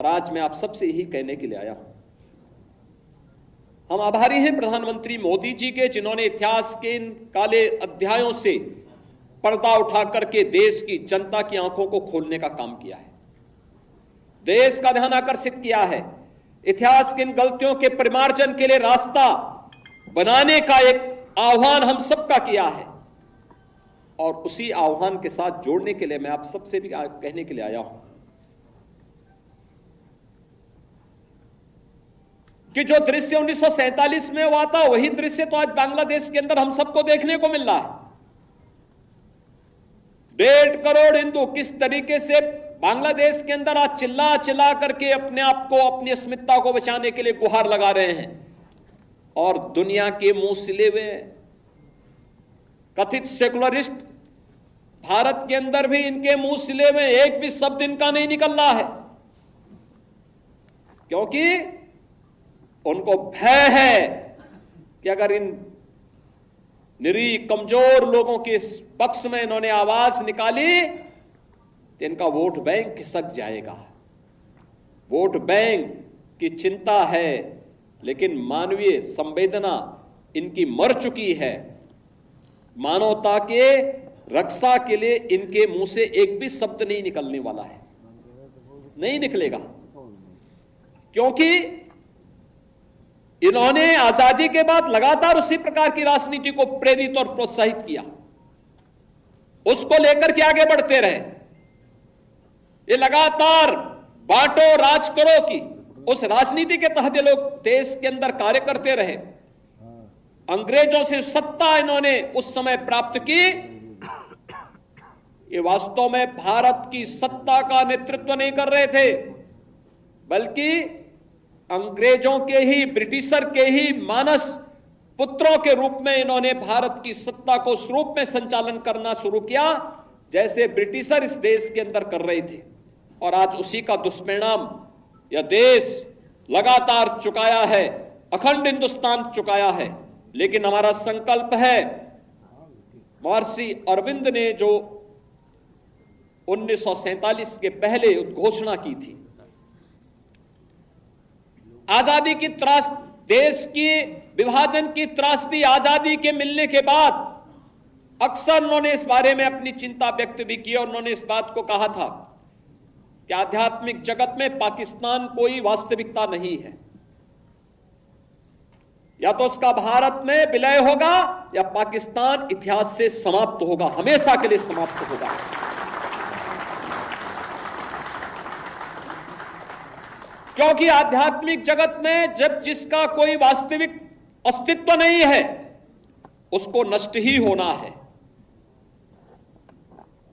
आज मैं आप सबसे यही कहने के लिए आया हूं, हम आभारी हैं प्रधानमंत्री मोदी जी के, जिन्होंने इतिहास के इन काले अध्यायों से पर्दा उठा करके देश की जनता की आंखों को खोलने का काम किया है, देश का ध्यान आकर्षित किया है, इतिहास की इन गलतियों के परिमार्जन के लिए रास्ता बनाने का एक आह्वान हम सबका किया है। और उसी आह्वान के साथ जोड़ने के लिए मैं आप सबसे भी कहने के लिए आया हूं कि जो दृश्य 1947 में हुआ था, वही दृश्य तो आज बांग्लादेश के अंदर हम सबको देखने को मिल रहा है। 1.5 करोड़ हिंदू किस तरीके से बांग्लादेश के अंदर आज चिल्ला चिल्ला करके अपने आप को, अपनी अस्मिता को बचाने के लिए गुहार लगा रहे हैं, और दुनिया के मुंह सिले हुए कथित सेकुलरिस्ट भारत के अंदर भी इनके मुंह सिले हुए एक भी शब्द इनका नहीं निकल रहा है, क्योंकि उनको भय है कि अगर इन निरीह कमजोर लोगों के इस पक्ष में इन्होंने आवाज निकाली तो इनका वोट बैंक खिसक जाएगा। वोट बैंक की चिंता है, लेकिन मानवीय संवेदना इनकी मर चुकी है। मानवता के रक्षा के लिए इनके मुंह से एक भी शब्द नहीं निकलने वाला है, नहीं निकलेगा, क्योंकि इन्होंने आजादी के बाद लगातार उसी प्रकार की राजनीति को प्रेरित और प्रोत्साहित किया, उसको लेकर के आगे बढ़ते रहे। ये लगातार बांटो राज करो की उस राजनीति के तहत ये लोग देश के अंदर कार्य करते रहे। अंग्रेजों से सत्ता इन्होंने उस समय प्राप्त की। ये वास्तव में भारत की सत्ता का नेतृत्व नहीं कर रहे थे, बल्कि अंग्रेजों के ही, ब्रिटिशर के ही मानस पुत्रों के रूप में इन्होंने भारत की सत्ता को उस रूप में संचालन करना शुरू किया जैसे ब्रिटिशर इस देश के अंदर कर रहे थे। और आज उसी का दुष्परिणाम यह देश लगातार चुकाया है, अखंड हिंदुस्तान चुकाया है। लेकिन हमारा संकल्प है, महर्षि अरविंद ने जो 1947 के पहले उद्घोषणा की थी, आजादी की त्रास, देश की विभाजन की त्रासदी आजादी के मिलने के बाद अक्सर उन्होंने इस बारे में अपनी चिंता व्यक्त भी की, और उन्होंने इस बात को कहा था कि आध्यात्मिक जगत में पाकिस्तान कोई वास्तविकता नहीं है, या तो उसका भारत में विलय होगा या पाकिस्तान इतिहास से समाप्त होगा, हमेशा के लिए समाप्त होगा। क्योंकि आध्यात्मिक जगत में जब जिसका कोई वास्तविक अस्तित्व नहीं है, उसको नष्ट ही होना है,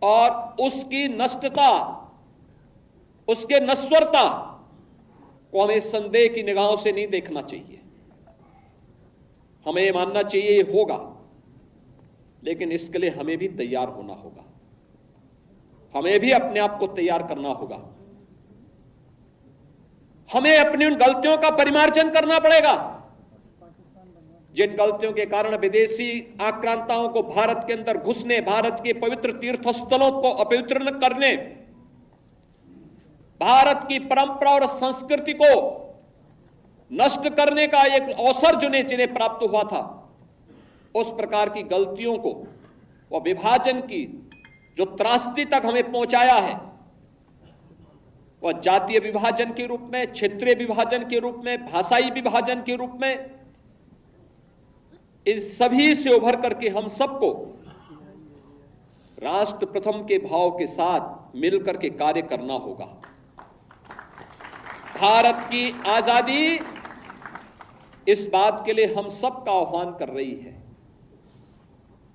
और उसकी नष्टता, उसके नश्वरता को हमें संदेह की निगाहों से नहीं देखना चाहिए। हमें मानना चाहिए होगा, लेकिन इसके लिए हमें भी तैयार होना होगा, हमें भी अपने आप को तैयार करना होगा। हमें अपनी उन गलतियों का परिमार्जन करना पड़ेगा जिन गलतियों के कारण विदेशी आक्रांताओं को भारत के अंदर घुसने, भारत के पवित्र तीर्थ स्थलों को अपवित्र करने, भारत की परंपरा और संस्कृति को नष्ट करने का एक अवसर जिन्हें प्राप्त हुआ था, उस प्रकार की गलतियों को, वह विभाजन की जो त्रासदी तक हमें पहुंचाया है, वह जातीय विभाजन के रूप में, क्षेत्रीय विभाजन के रूप में, भाषाई विभाजन के रूप में, इन सभी से उभर करके हम सबको राष्ट्र प्रथम के भाव के साथ मिलकर के कार्य करना होगा। भारत की आजादी इस बात के लिए हम सब का आह्वान कर रही है।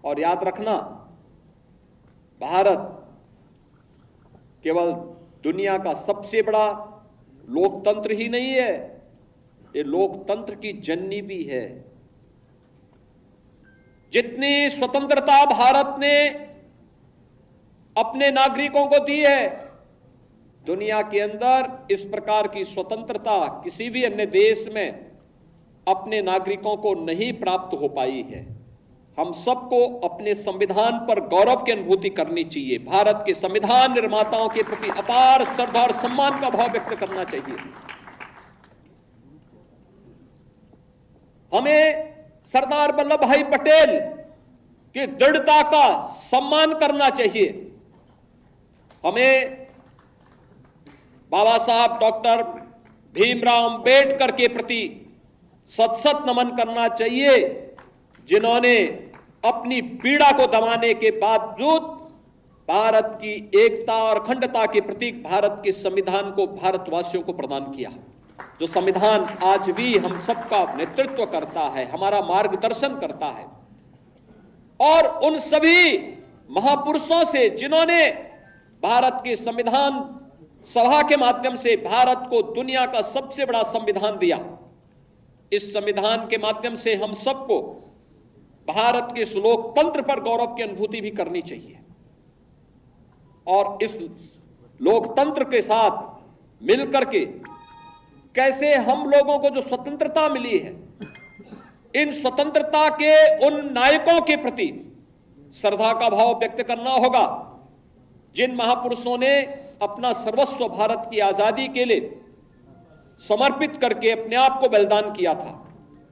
और याद रखना, भारत केवल दुनिया का सबसे बड़ा लोकतंत्र ही नहीं है, ये लोकतंत्र की जननी भी है। जितनी स्वतंत्रता भारत ने अपने नागरिकों को दी है, दुनिया के अंदर इस प्रकार की स्वतंत्रता किसी भी अन्य देश में अपने नागरिकों को नहीं प्राप्त हो पाई है। हम सबको अपने संविधान पर गौरव की अनुभूति करनी चाहिए। भारत के संविधान निर्माताओं के प्रति अपार श्रद्धा और सम्मान का भाव व्यक्त करना चाहिए। हमें सरदार वल्लभ भाई पटेल की दृढ़ता का सम्मान करना चाहिए। हमें बाबा साहब डॉक्टर भीमराव अंबेडकर के प्रति सत नमन करना चाहिए, जिन्होंने अपनी पीड़ा को दबाने के बावजूद भारत की एकता और अखंडता के प्रतीक भारत के संविधान को भारतवासियों को प्रदान किया, जो संविधान आज भी हम सबका नेतृत्व करता है, हमारा मार्गदर्शन करता है। और उन सभी महापुरुषों से जिन्होंने भारत के संविधान सभा के माध्यम से भारत को दुनिया का सबसे बड़ा संविधान दिया, इस संविधान के माध्यम से हम सबको भारत के इस लोकतंत्र पर गौरव की अनुभूति भी करनी चाहिए। और इस लोकतंत्र के साथ मिलकर के कैसे हम लोगों को जो स्वतंत्रता मिली है, इन स्वतंत्रता के उन नायकों के प्रति श्रद्धा का भाव व्यक्त करना होगा, जिन महापुरुषों ने अपना सर्वस्व भारत की आजादी के लिए समर्पित करके अपने आप को बलिदान किया था।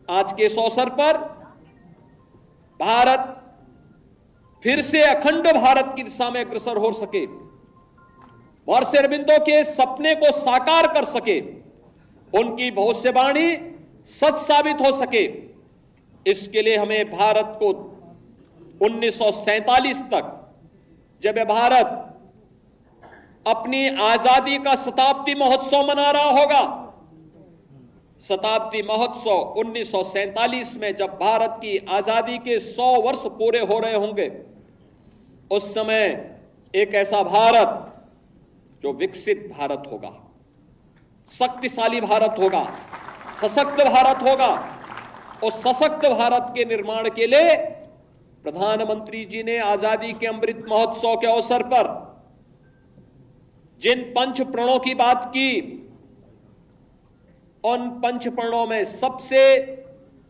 आज के इस अवसर पर भारत फिर से अखंड भारत की दिशा में अग्रसर हो सके, महर्षि अरबिंदो के सपने को साकार कर सके, उनकी भविष्यवाणी सच साबित हो सके, इसके लिए हमें भारत को 1947 तक, जब भारत अपनी आजादी का शताब्दी महोत्सव मना रहा होगा, शताब्दी महोत्सव 1947 में जब भारत की आजादी के 100 वर्ष पूरे हो रहे होंगे, उस समय एक ऐसा भारत जो विकसित भारत होगा, शक्तिशाली भारत होगा, सशक्त भारत होगा। उस सशक्त भारत के निर्माण के लिए प्रधानमंत्री जी ने आजादी के अमृत महोत्सव के अवसर पर जिन पंच प्रणों की बात की, उन पंच प्रणों में सबसे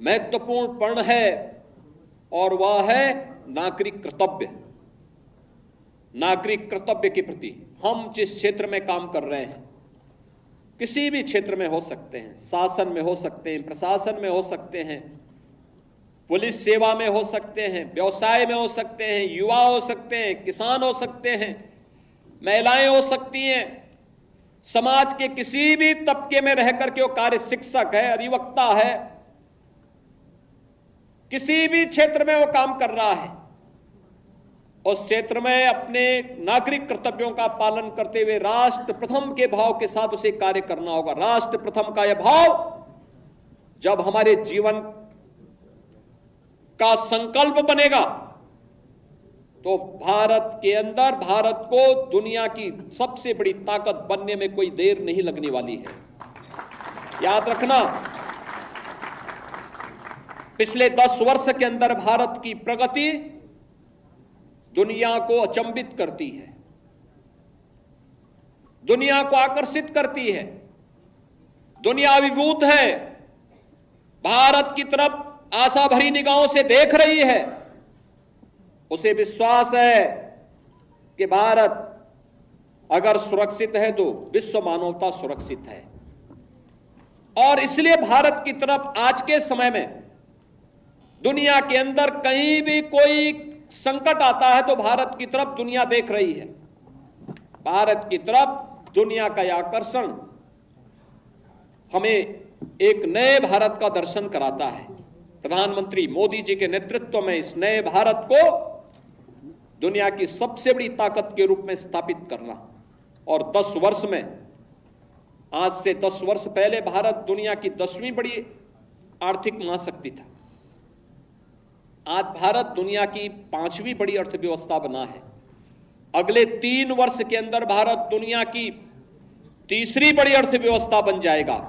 महत्वपूर्ण प्रण है और वह है नागरिक कर्तव्य। नागरिक कर्तव्य के प्रति हम जिस क्षेत्र में काम कर रहे हैं, किसी भी क्षेत्र में हो सकते हैं, शासन में हो सकते हैं, प्रशासन में हो सकते हैं, पुलिस सेवा में हो सकते हैं, व्यवसाय में हो सकते हैं, युवा हो सकते हैं, किसान हो सकते हैं, महिलाएं हो सकती हैं, समाज के किसी भी तबके में रहकर के वो कार्य शिक्षक है, अधिवक्ता है, किसी भी क्षेत्र में वो काम कर रहा है, उस क्षेत्र में अपने नागरिक कर्तव्यों का पालन करते हुए राष्ट्र प्रथम के भाव के साथ उसे कार्य करना होगा। राष्ट्र प्रथम का यह भाव जब हमारे जीवन का संकल्प बनेगा, तो भारत के अंदर भारत को दुनिया की सबसे बड़ी ताकत बनने में कोई देर नहीं लगने वाली है। याद रखना, पिछले 10 वर्ष के अंदर भारत की प्रगति दुनिया को अचंभित करती है, दुनिया को आकर्षित करती है। दुनिया अभिभूत है, भारत की तरफ आशा भरी निगाहों से देख रही है। उसे विश्वास है कि भारत अगर सुरक्षित है तो विश्व मानवता सुरक्षित है। और इसलिए भारत की तरफ आज के समय में दुनिया के अंदर कहीं भी कोई संकट आता है तो भारत की तरफ दुनिया देख रही है। भारत की तरफ दुनिया का यह आकर्षण हमें एक नए भारत का दर्शन कराता है। प्रधानमंत्री मोदी जी के नेतृत्व में इस नए भारत को दुनिया की सबसे बड़ी ताकत के रूप में स्थापित करना, और 10 वर्ष में, आज से 10 वर्ष पहले भारत दुनिया की 10वीं बड़ी आर्थिक महाशक्ति था। आज भारत दुनिया की 5वीं बड़ी अर्थव्यवस्था बना है। अगले 3 वर्ष के अंदर भारत दुनिया की 3री बड़ी अर्थव्यवस्था बन जाएगा।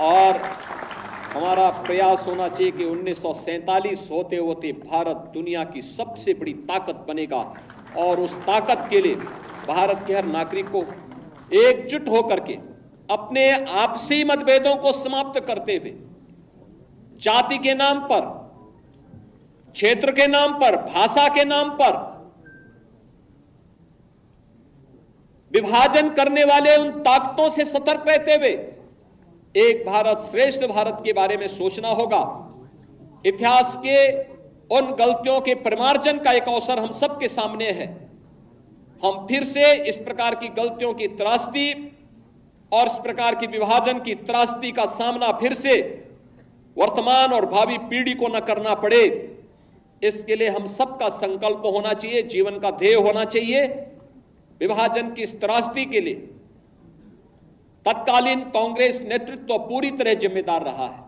और हमारा प्रयास होना चाहिए कि 1947 होते होते भारत दुनिया की सबसे बड़ी ताकत बनेगा, और उस ताकत के लिए भारत के हर नागरिक को एकजुट होकर के अपने आपसी मतभेदों को समाप्त करते हुए जाति के नाम पर, क्षेत्र के नाम पर, भाषा के नाम पर विभाजन करने वाले उन ताकतों से सतर्क रहते हुए एक भारत श्रेष्ठ भारत के बारे में सोचना होगा। इतिहास के उन गलतियों के परिमार्जन का एक अवसर हम सबके सामने है। हम फिर से इस प्रकार की गलतियों की त्रासदी और इस प्रकार की विभाजन की त्रासदी का सामना फिर से वर्तमान और भावी पीढ़ी को न करना पड़े, इसके लिए हम सबका संकल्प होना चाहिए, जीवन का ध्येय होना चाहिए। विभाजन की इस त्रासदी के लिए तत्कालीन कांग्रेस नेतृत्व पूरी तरह जिम्मेदार रहा है।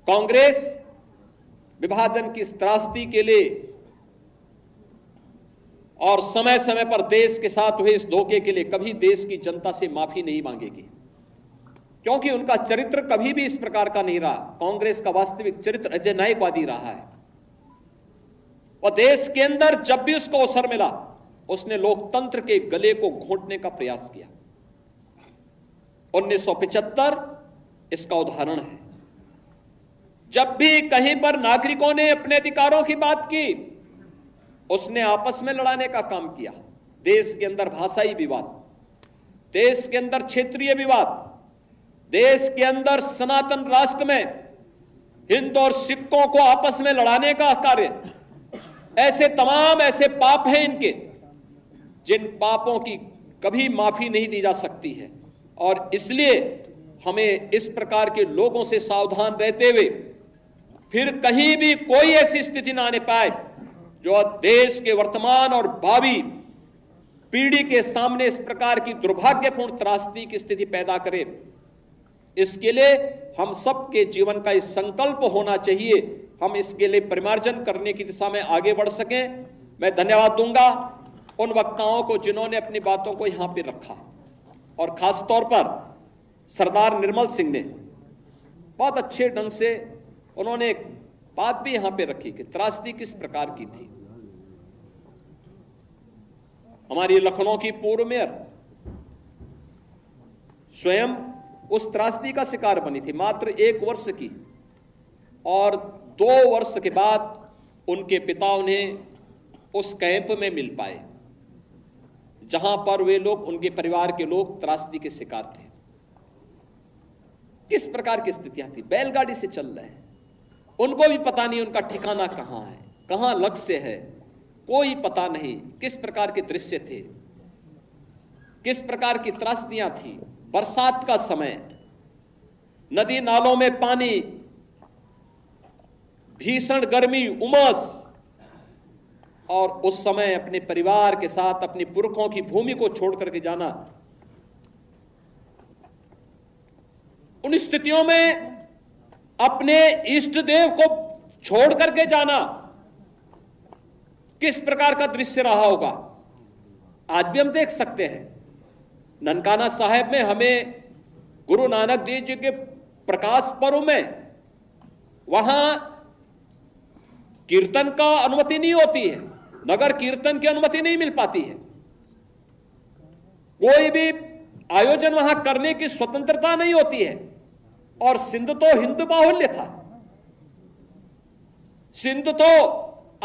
कांग्रेस विभाजन की इस त्रासदी के लिए और समय समय पर देश के साथ हुए इस धोखे के लिए कभी देश की जनता से माफी नहीं मांगेगी, क्योंकि उनका चरित्र कभी भी इस प्रकार का नहीं रहा। कांग्रेस का वास्तविक चरित्र अधिनायकवादी रहा है और देश के अंदर जब भी उसको अवसर मिला उसने लोकतंत्र के गले को घोंटने का प्रयास किया। 1975 इसका उदाहरण है। जब भी कहीं पर नागरिकों ने अपने अधिकारों की बात की, उसने आपस में लड़ाने का काम किया। देश के अंदर भाषाई विवाद, देश के अंदर क्षेत्रीय विवाद, देश के अंदर सनातन राष्ट्र में हिंदू और सिखों को आपस में लड़ाने का कार्य, ऐसे तमाम ऐसे पाप हैं इनके, जिन पापों की कभी माफी नहीं दी जा सकती है। और इसलिए हमें इस प्रकार के लोगों से सावधान रहते हुए फिर कहीं भी कोई ऐसी स्थिति ना आने पाए जो देश के वर्तमान और भावी पीढ़ी के सामने इस प्रकार की दुर्भाग्यपूर्ण त्रासदी की स्थिति पैदा करे। इसके लिए हम सबके जीवन का इस संकल्प होना चाहिए, हम इसके लिए परिमार्जन करने की दिशा में आगे बढ़ सकें। मैं धन्यवाद दूंगा उन वक्ताओं को जिन्होंने अपनी बातों को यहां पे रखा, और खास तौर पर सरदार निर्मल सिंह ने बहुत अच्छे ढंग से उन्होंने एक बात भी यहां पे रखी कि त्रासदी किस प्रकार की थी। हमारी लखनऊ की पूर्व मेयर स्वयं उस त्रासदी का शिकार बनी थी, मात्र 1 वर्ष की, और 2 वर्ष के बाद उनके पिता उन्हें उस कैंप में मिल पाए जहां पर वे लोग, उनके परिवार के लोग त्रासदी के शिकार थे। किस प्रकार की स्थितियां थी, बैलगाड़ी से चल रहे हैं, उनको भी पता नहीं उनका ठिकाना कहां है, कहां लक्ष्य है, कोई पता नहीं। किस प्रकार के दृश्य थे, किस प्रकार की त्रासदियां थी। बरसात का समय, नदी नालों में पानी, भीषण गर्मी, उमस, और उस समय अपने परिवार के साथ अपने पुरखों की भूमि को छोड़ करके जाना। उन स्थितियों में अपने इष्ट देव को छोड़ करके जाना किस प्रकार का दृश्य रहा होगा, आज भी हम देख सकते हैं। ननकाना साहिब में हमें गुरु नानक देव जी के प्रकाश पर्व में वहां कीर्तन का अनुमति नहीं होती है, नगर कीर्तन की अनुमति नहीं मिल पाती है, कोई भी आयोजन वहां करने की स्वतंत्रता नहीं होती है। और सिंध तो हिंदू बाहुल्य था, सिंध तो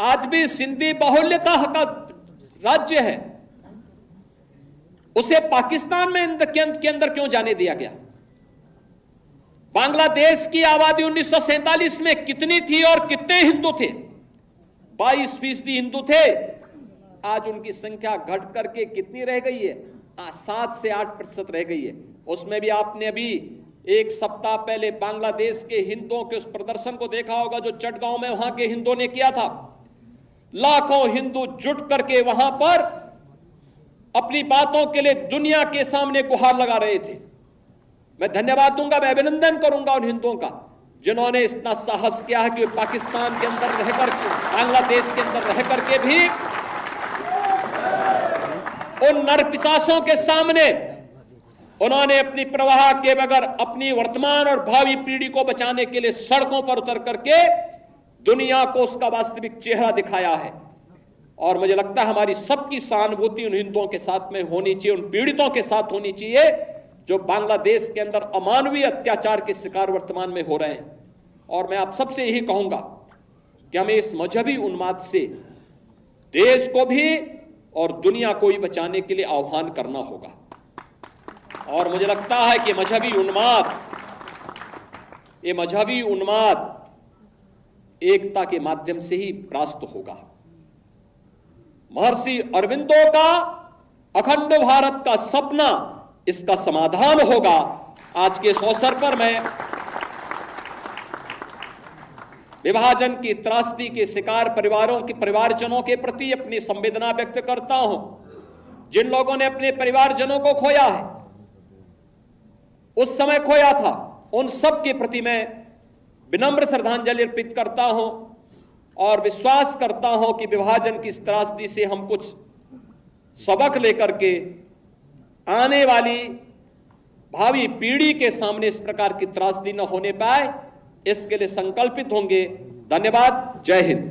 आज भी सिंधी बाहुल्यता का राज्य है, उसे पाकिस्तान में के अंदर क्यों जाने दिया गया। बांग्लादेश की आबादी 1947 में कितनी थी और कितने हिंदू थे, 22% हिंदू थे। आज उनकी संख्या घट करके कितनी रह गई है, 7 से 8% रह गई है। उसमें भी आपने अभी 1 सप्ताह पहले बांग्लादेश के हिंदुओं के उस प्रदर्शन को देखा होगा जो चटगांव में वहां के हिंदुओं ने किया था। लाखों हिंदू जुट करके वहां पर अपनी बातों के लिए दुनिया के सामने गुहार लगा रहे थे। मैं धन्यवाद दूंगा, मैं अभिनंदन करूंगा उन हिंदुओं का जिन्होंने इतना साहस किया है कि पाकिस्तान के अंदर रहकर, बांग्लादेश के अंदर रह करके भी उन नरपिशाचों के सामने उन्होंने अपनी प्रवाह के बगैर अपनी वर्तमान और भावी पीढ़ी को बचाने के लिए सड़कों पर उतर करके दुनिया को उसका वास्तविक चेहरा दिखाया है। और मुझे लगता है हमारी सबकी सहानुभूति उन हिंदुओं के साथ में होनी चाहिए, उन पीड़ितों के साथ होनी चाहिए जो बांग्लादेश के अंदर अमानवीय अत्याचार के शिकार वर्तमान में हो रहे हैं। और मैं आप सबसे यही कहूंगा कि हमें इस मजहबी उन्माद से देश को भी और दुनिया को भी बचाने के लिए आह्वान करना होगा। और मुझे लगता है कि ये मजहबी उन्माद एकता के माध्यम से ही परास्त होगा। महर्षि अरविंदो का अखंड भारत का सपना इसका समाधान होगा। आज के इस अवसर पर मैं विभाजन की त्रासदी के शिकार परिवारजनों के प्रति अपनी संवेदना व्यक्त करता हूं। जिन लोगों ने अपने परिवारजनों को खोया है, उस समय खोया था, उन सब के प्रति मैं विनम्र श्रद्धांजलि अर्पित करता हूं और विश्वास करता हूं कि विभाजन की इस त्रासदी से हम कुछ सबक लेकर के आने वाली भावी पीढ़ी के सामने इस प्रकार की त्रासदी न होने पाए, इसके लिए संकल्पित होंगे। धन्यवाद। जय हिंद।